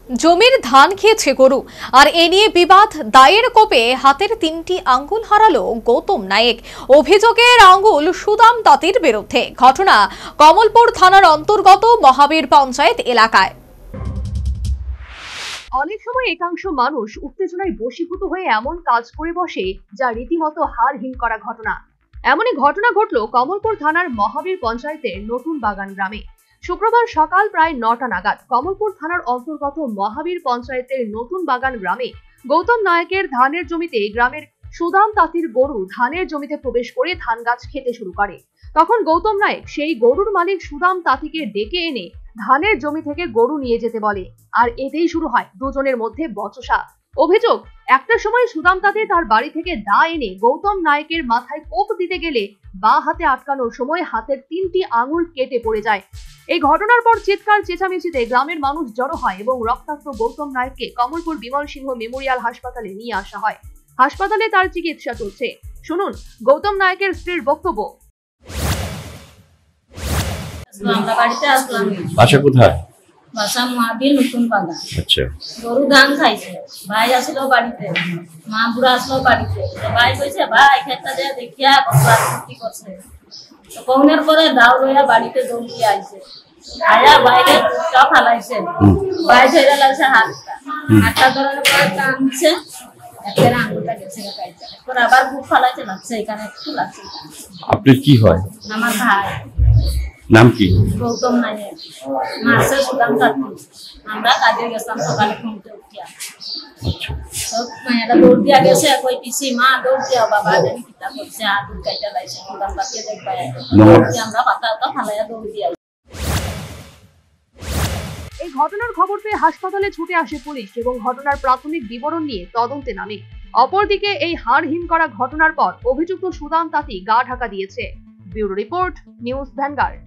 জমির ধান খেয়েছে গরু, আর এ নিয়ে বিবাদ দায়ের কোপে হাতের 3টি আঙ্গুল হারালো গৌতম নায়েক। অভিযোগের আঙ্গুল সুদাম তাঁতির বিরুদ্ধে। ঘটনা কমলপুর থানার অন্তর্গত মহাবীর পঞ্চায়েত এলাকায়। অনেক সময় একাংশ মানুষ উত্তেজনায় বশীভূত হয়ে এমন কাজ করে বসে যা রীতিমতো হাড়হিম করা ঘটনা। এমনই ঘটনা ঘটল কমলপুর থানার মহাবীর পঞ্চায়েতের নতুন বাগান গ্রামে। শুক্রবার সকাল প্রায় 9টা নাগাদ কমলপুর থানার অন্তর্গত মহাবীর পঞ্চায়েতের নতুন বাগান গ্রামে গৌতম নায়েকের ধানের জমিতে গ্রামের সুদাম তাঁতির গরু ধানের জমিতে প্রবেশ করে ধান গাছ খেতে শুরু করে। তখন গৌতম নায়েক সেই গরুর মালিক সুদাম তাঁতিকে ডেকে এনে ধানের জমি থেকে গরু নিয়ে যেতে বলে, আর এতেই শুরু হয় দুজনের মধ্যে বচসা। অভিযোগ, একটা সময় সুদাম তাঁতি তার বাড়ি থেকে দা এনে গৌতম নায়েকের মাথায় কোপ দিতে গেলে বা হাতে আটকানোর সময় হাতের 3টি আঙুল কেটে পড়ে যায়। এই ঘটনার পর চিৎকার চেঁচামেচিতে গ্রামের মানুষ জড়ো হয় এবং রক্তাক্ত গৌতম নায়েককে কমলপুর বিমল সিংহ মেমোরিয়াল হাসপাতালে নিয়ে আসা হয়। হাসপাতালে তার চিকিৎসা চলছে। শুনুন গৌতম নায়েকের স্ত্রীর বক্তব্য। আমরা বাড়িতে আসলাম। বাসা কোথায়? বাসা মহাবীর নতুন বাগান। আচ্ছা, গরু ধান খাইছে, ভাই আসলো বাড়িতে, মা বুড়া আসলো বাড়িতে। ভাই কইছে ভাই খেতটা যে দেখিয়া কত রাজনীতি করছে। তো কৌনের পরে দাও লইয়া বাড়িতে দৌড়িয়ে আইছে, আয়া বাইরে টা ফালাইছে, ভাই ধরে লাগছে হাতটা ধরার পরে টানছে, একের আঙুলটা গেছে কাইছে, এরপর আবার বুক ফালাইছে, লাগছে এখানে একটু লাগছে। আপনি কি হয়? আমার ভাই। নাম কি? গৌতম নায়েক, মাসে সুদাম তাঁতি। আমরা কাজে গেছিলাম সকালে ঘুমতে উঠিয়া। আচ্ছা, সব মায়েরা দৌড় দিয়া গেছে, কই পিসি মা দৌড় দিয়া বাবা জানি কিতা করছে, হাত কাইটা লাইছে, সুদাম তাঁতি দেখবাই আমরা পাতা ফালাইয়া দৌড় দিয়া। এই ঘটনার খবর পেয়ে হাসপাতালে ছুটে আসে পুলিশ এবং ঘটনার প্রাথমিক বিবরণ নিয়ে তদন্তে নামে। অপরদিকে এই হাড়হিম করা ঘটনার পর অভিযুক্ত সুদাম তাঁতি গা ঢাকা দিয়েছে। Bureau report, news vanguard.